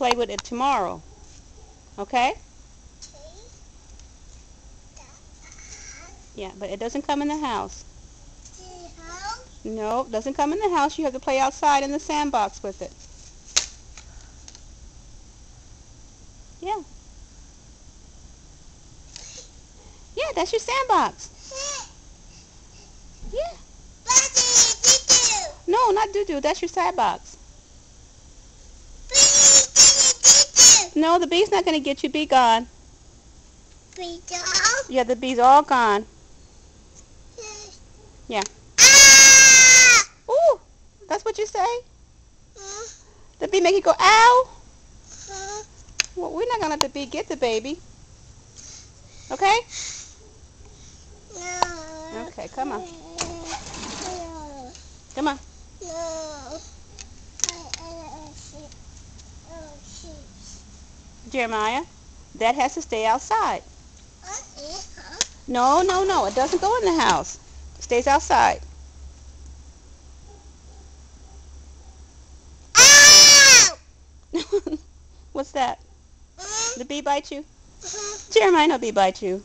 play with it tomorrow. Okay? Yeah, but it doesn't come in the house. No, it doesn't come in the house. You have to play outside in the sandbox with it. Yeah. Yeah, that's your sandbox. Yeah. No, not doo-doo. That's your sandbox. No, the bee's not going to get you. Bee gone. Bee gone? Yeah, the bee's all gone. Yeah. Ah! Ooh, that's what you say? The bee make you go, ow? Well, we're not going to let the bee get the baby. Okay? No. Okay, come on. No. Come on. No. Jeremiah, that has to stay outside. No, no, no. It doesn't go in the house. It stays outside. Ow! What's that? The bee bite you? Jeremiah, no bee bite you.